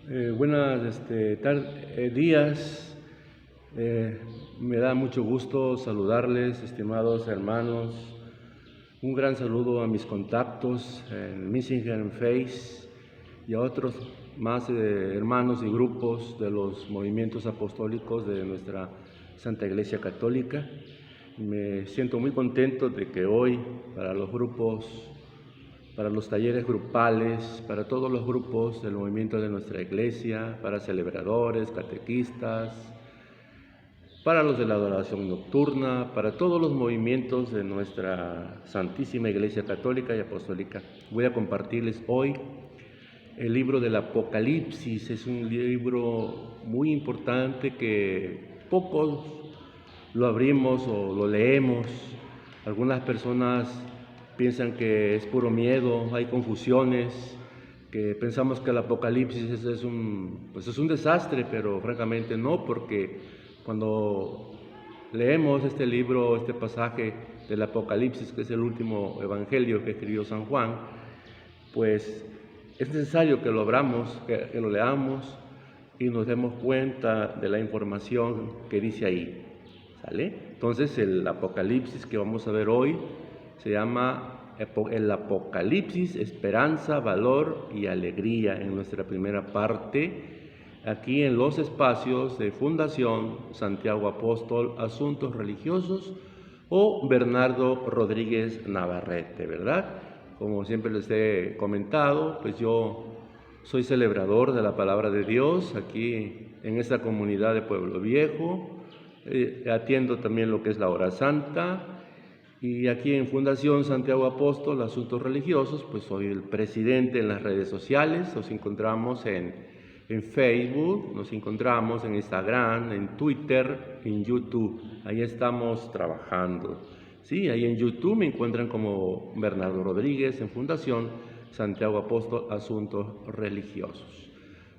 Buenas días. Me da mucho gusto saludarles, estimados hermanos. Un gran saludo a mis contactos en Messenger, en Face y a otros más hermanos y grupos de los movimientos apostólicos de nuestra Santa Iglesia Católica. Me siento muy contento de que hoy para los grupos, para los talleres grupales, para todos los grupos del movimiento de nuestra iglesia, para celebradores, catequistas, para los de la adoración nocturna, para todos los movimientos de nuestra Santísima Iglesia Católica y Apostólica. Voy a compartirles hoy el libro del Apocalipsis. Es un libro muy importante que pocos lo abrimos o lo leemos. Algunas personas piensan que es puro miedo, hay confusiones, que pensamos que el Apocalipsis es un desastre, pero francamente no, porque cuando leemos este libro, este pasaje del Apocalipsis, que es el último evangelio que escribió San Juan, pues es necesario que lo abramos, que lo leamos y nos demos cuenta de la información que dice ahí. ¿Sale? Entonces el Apocalipsis que vamos a ver hoy se llama el Apocalipsis, esperanza, valor y alegría, en nuestra primera parte, aquí en los espacios de Fundación Santiago Apóstol, Asuntos Religiosos, o Bernardo Rodríguez Navarrete, ¿verdad? Como siempre les he comentado, pues yo soy celebrador de la palabra de Dios aquí en esta comunidad de Pueblo Viejo. Atiendo también lo que es la hora santa, y aquí en Fundación Santiago Apóstol, Asuntos Religiosos, pues soy el presidente en las redes sociales. Nos encontramos en Facebook, nos encontramos en Instagram, en Twitter, en YouTube. Ahí estamos trabajando. Sí, ahí en YouTube me encuentran como Bernardo Rodríguez, en Fundación Santiago Apóstol, Asuntos Religiosos.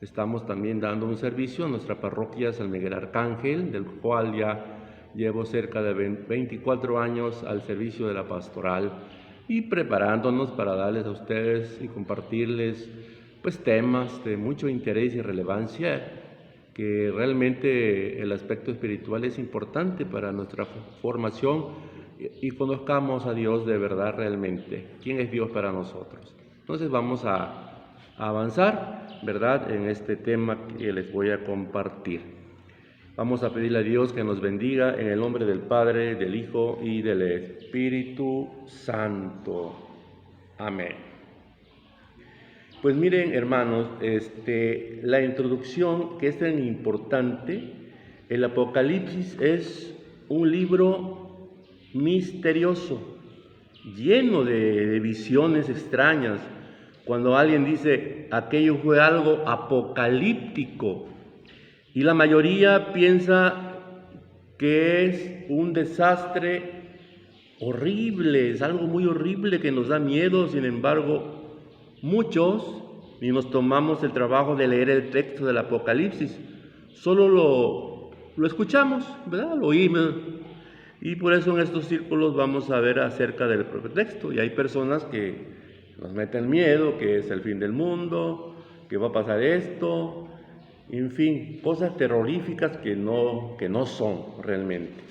Estamos también dando un servicio a nuestra parroquia San Miguel Arcángel, del cual ya llevo cerca de 24 años al servicio de la pastoral y preparándonos para darles a ustedes y compartirles pues temas de mucho interés y relevancia, que realmente el aspecto espiritual es importante para nuestra formación y conozcamos a Dios de verdad realmente, quién es Dios para nosotros. Entonces vamos a avanzar, ¿verdad?, en este tema que les voy a compartir. Vamos a pedirle a Dios que nos bendiga en el nombre del Padre, del Hijo y del Espíritu Santo. Amén. Pues miren, hermanos, la introducción, que es tan importante, el Apocalipsis es un libro misterioso, lleno de visiones extrañas. Cuando alguien dice aquello fue algo apocalíptico, y la mayoría piensa que es un desastre horrible, es algo muy horrible que nos da miedo. Sin embargo, muchos ni nos tomamos el trabajo de leer el texto del Apocalipsis, solo lo escuchamos, ¿verdad? Lo oímos. Y por eso en estos círculos vamos a ver acerca del propio texto. Y hay personas que nos meten miedo, que es el fin del mundo, que va a pasar esto, en fin, cosas terroríficas que no son realmente.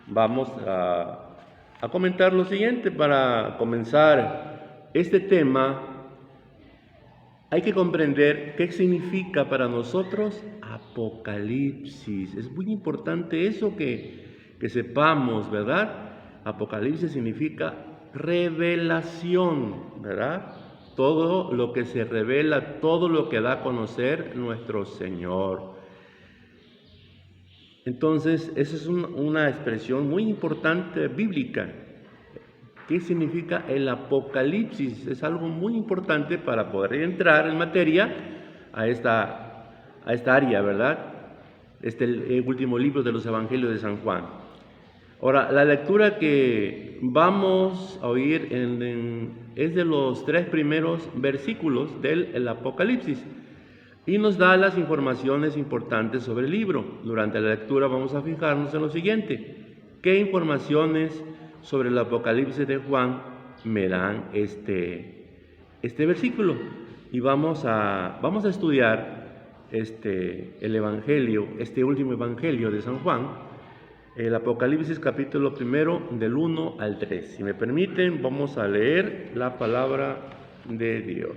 Vamos a comentar lo siguiente para comenzar este tema. Hay que comprender qué significa para nosotros Apocalipsis. Es muy importante eso que sepamos, ¿verdad? Apocalipsis significa revelación, ¿verdad? Todo lo que se revela, todo lo que da a conocer nuestro Señor. Entonces, esa es una expresión muy importante bíblica. ¿Qué significa el Apocalipsis? Es algo muy importante para poder entrar en materia a esta área, ¿verdad? El último libro de los Evangelios de San Juan. Ahora, la lectura que vamos a oír es de los 3 primeros versículos del Apocalipsis y nos da las informaciones importantes sobre el libro. Durante la lectura vamos a fijarnos en lo siguiente: ¿qué informaciones sobre el Apocalipsis de Juan me dan este versículo? Y vamos a estudiar el evangelio, este último evangelio de San Juan, el Apocalipsis capítulo 1 del 1 al 3. Si me permiten, vamos a leer la palabra de Dios.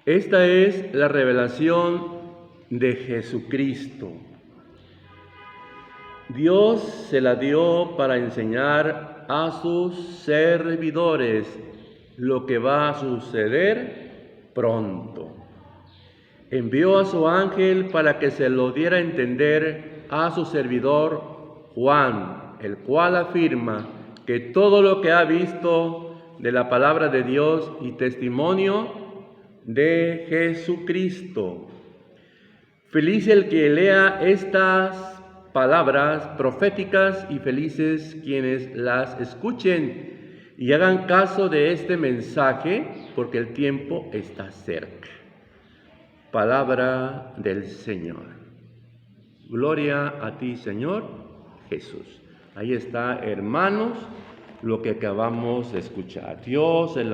Esta es la revelación de Jesucristo. Dios se la dio para enseñar a sus servidores lo que va a suceder pronto. Envió a su ángel para que se lo diera a entender a su servidor Juan, el cual afirma que todo lo que ha visto de la palabra de Dios y testimonio de Jesucristo. Feliz el que lea estas palabras proféticas y felices quienes las escuchen y hagan caso de este mensaje, porque el tiempo está cerca. Palabra del Señor. Gloria a ti, Señor Jesús. Ahí está, hermanos, lo que acabamos de escuchar. Dios se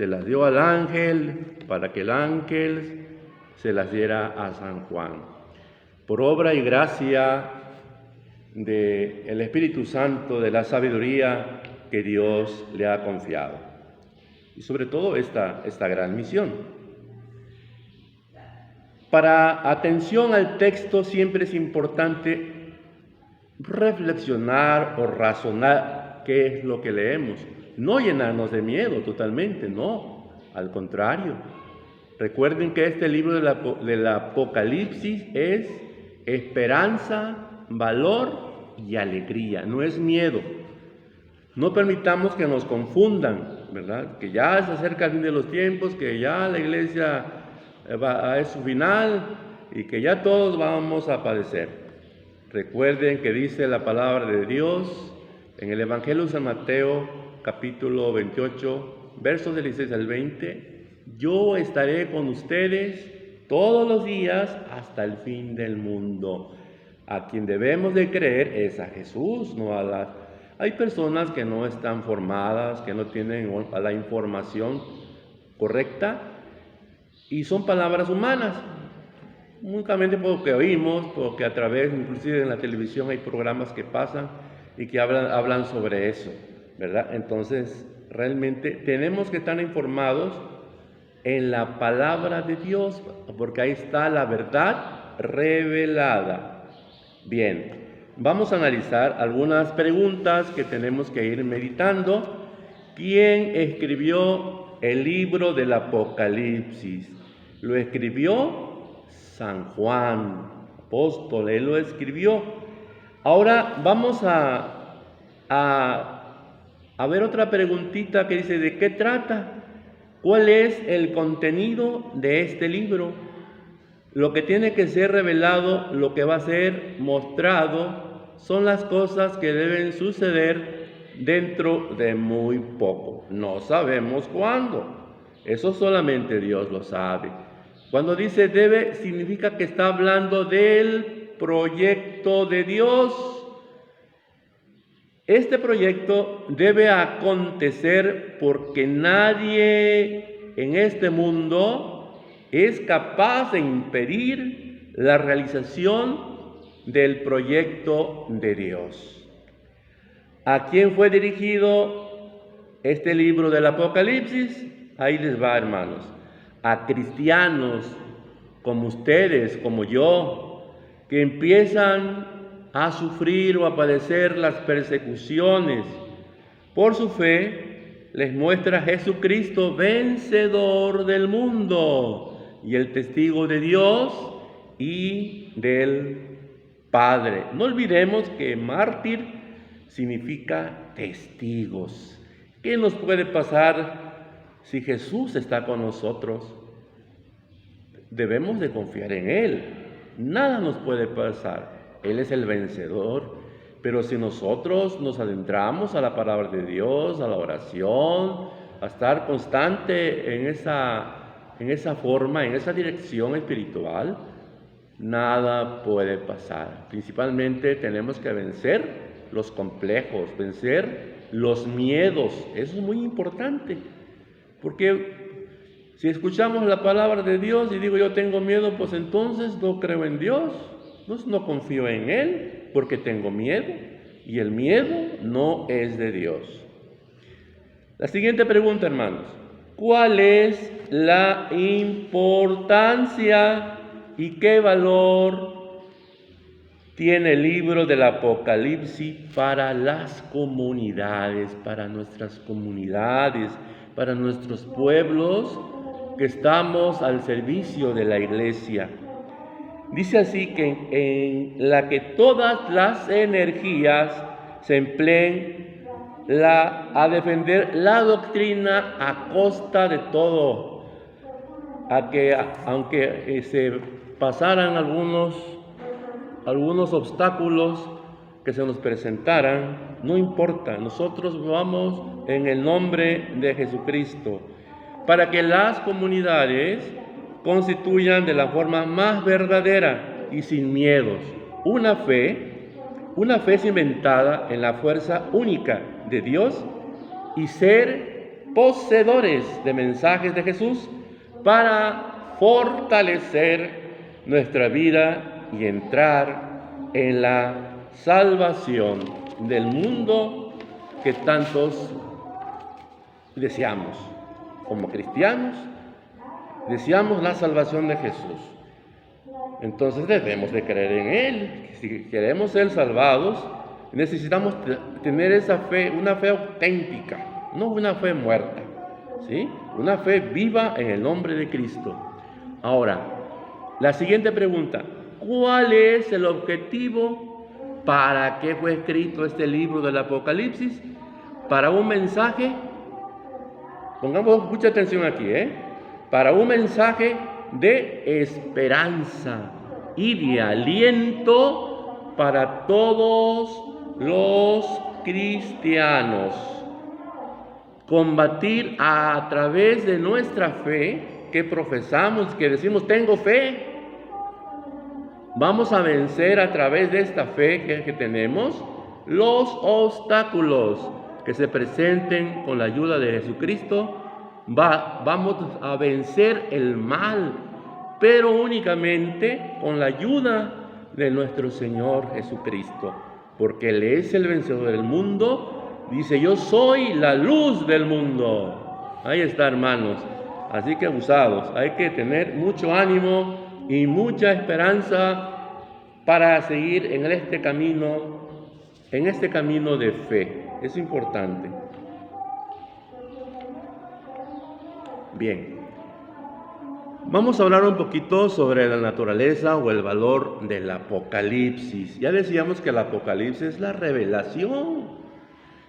las dio al ángel para que el ángel se las diera a San Juan. Por obra y gracia del Espíritu Santo, de la sabiduría que Dios le ha confiado. Y sobre todo esta gran misión. Para atención al texto siempre es importante reflexionar o razonar qué es lo que leemos. No llenarnos de miedo totalmente, no, al contrario. Recuerden que este libro del Apocalipsis es esperanza, valor y alegría, no es miedo. No permitamos que nos confundan, ¿verdad? Que ya se acerca el fin de los tiempos, que ya la iglesia va a su final y que ya todos vamos a padecer. Recuerden que dice la palabra de Dios en el Evangelio de San Mateo, capítulo 28, versos del 16 al 20, yo estaré con ustedes todos los días hasta el fin del mundo. A quien debemos de creer es a Jesús, no a las... Hay personas que no están formadas, que no tienen la información correcta y son palabras humanas. Únicamente porque oímos, porque a través, inclusive en la televisión hay programas que pasan y que hablan sobre eso, ¿verdad? Entonces, realmente tenemos que estar informados en la palabra de Dios, porque ahí está la verdad revelada. Bien, vamos a analizar algunas preguntas que tenemos que ir meditando. ¿Quién escribió el libro del Apocalipsis? Lo escribió San Juan, apóstol, él lo escribió. Ahora vamos a ver otra preguntita que dice, ¿de qué trata? ¿Cuál es el contenido de este libro? Lo que tiene que ser revelado, lo que va a ser mostrado, son las cosas que deben suceder dentro de muy poco. No sabemos cuándo. Eso solamente Dios lo sabe. Cuando dice debe, significa que está hablando del proyecto de Dios. Este proyecto debe acontecer porque nadie en este mundo es capaz de impedir la realización del proyecto de Dios. ¿A quién fue dirigido este libro del Apocalipsis? Ahí les va, hermanos. A cristianos como ustedes, como yo, que empiezan a sufrir o a padecer las persecuciones por su fe, les muestra a Jesucristo vencedor del mundo y el testigo de Dios y del Padre. No olvidemos que mártir significa testigos. ¿Qué nos puede pasar si Jesús está con nosotros? Debemos de confiar en Él. Nada nos puede pasar. Él es el vencedor. Pero si nosotros nos adentramos a la palabra de Dios, a la oración, a estar constante en esa forma, en esa dirección espiritual, nada puede pasar. Principalmente tenemos que vencer los complejos, vencer los miedos. Eso es muy importante, porque si escuchamos la palabra de Dios y digo yo tengo miedo, pues entonces no creo en Dios, no confío en Él porque tengo miedo, y el miedo no es de Dios. La siguiente pregunta, hermanos: ¿cuál es la importancia y qué valor tiene el libro del Apocalipsis para las comunidades, para nuestras comunidades, para nuestros pueblos que estamos al servicio de la iglesia? Dice así que en la que todas las energías se empleen a defender la doctrina a costa de todo, aunque se pasaran algunos obstáculos que se nos presentaran, no importa, nosotros vamos en el nombre de Jesucristo, para que las comunidades constituyan de la forma más verdadera y sin miedos una fe cimentada en la fuerza única de Dios, y ser poseedores de mensajes de Jesús para fortalecer nuestra vida y entrar en la salvación del mundo que tantos deseamos. Como cristianos, deseamos la salvación de Jesús. Entonces debemos de creer en Él. Si queremos ser salvados, necesitamos tener esa fe, una fe auténtica, no una fe muerta, ¿sí? Una fe viva en el nombre de Cristo. Ahora, la siguiente pregunta: ¿cuál es el objetivo? ¿Para qué fue escrito este libro del Apocalipsis? Para un mensaje, pongamos mucha atención aquí, para un mensaje de esperanza y de aliento para todos los cristianos. Combatir a través de nuestra fe, que profesamos, que decimos tengo fe, vamos a vencer a través de esta fe que tenemos los obstáculos que se presenten con la ayuda de Jesucristo. Vamos a vencer el mal, pero únicamente con la ayuda de nuestro Señor Jesucristo, porque Él es el vencedor del mundo. Dice: yo soy la luz del mundo. Ahí está, hermanos. Así que abusados, hay que tener mucho ánimo y mucha esperanza para seguir en este camino de fe. Es importante. Bien, vamos a hablar un poquito sobre la naturaleza o el valor del Apocalipsis. Ya decíamos que el Apocalipsis es la revelación.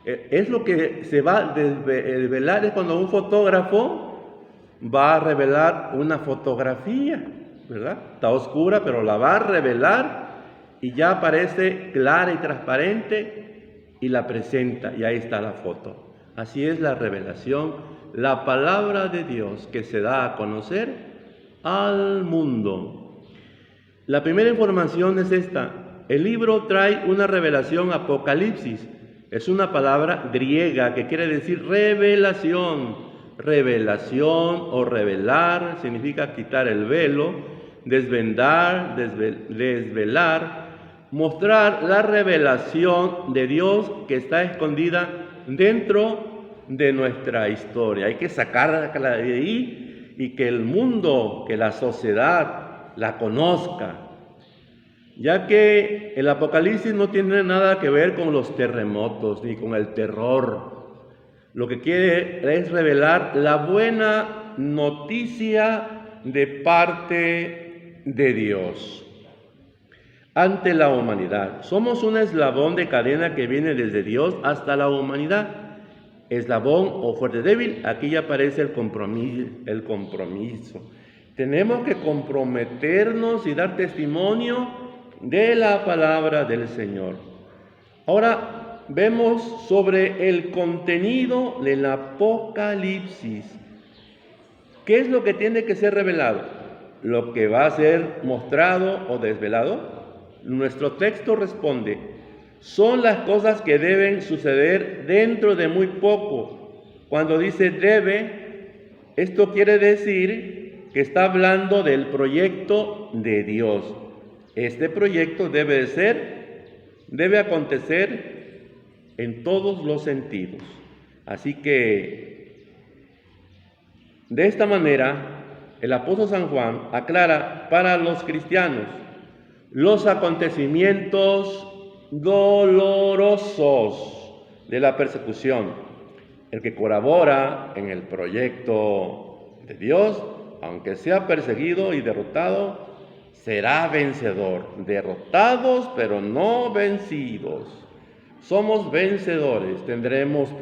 Es lo que se va a desvelar, es cuando un fotógrafo va a revelar una fotografía, ¿verdad? Está oscura, pero la va a revelar y ya aparece clara y transparente y la presenta, y ahí está la foto. Así es la revelación, la palabra de Dios que se da a conocer al mundo. La primera información es esta: el libro trae una revelación. Apocalipsis es una palabra griega que quiere decir revelación. Revelación o revelar significa quitar el velo, desvendar, desvelar, mostrar la revelación de Dios que está escondida dentro de nuestra historia. Hay que sacarla de ahí y que el mundo, que la sociedad la conozca, ya que el Apocalipsis no tiene nada que ver con los terremotos ni con el terror. Lo que quiere es revelar la buena noticia de parte de Dios ante la humanidad. Somos un eslabón de cadena que viene desde Dios hasta la humanidad. Eslabón o fuerte débil, aquí ya aparece el compromiso. Tenemos que comprometernos y dar testimonio de la palabra del Señor. Ahora vemos sobre el contenido del Apocalipsis. ¿Qué es lo que tiene que ser revelado? ¿Lo que va a ser mostrado o desvelado? Nuestro texto responde: Son las cosas que deben suceder dentro de muy poco. Cuando dice debe, esto quiere decir que está hablando del proyecto de Dios. Este proyecto debe acontecer en todos los sentidos. Así que, de esta manera, el apóstol San Juan aclara para los cristianos los acontecimientos dolorosos de la persecución. El que colabora en el proyecto de Dios, aunque sea perseguido y derrotado, será vencedor. Derrotados, pero no vencidos. Somos vencedores, tendremos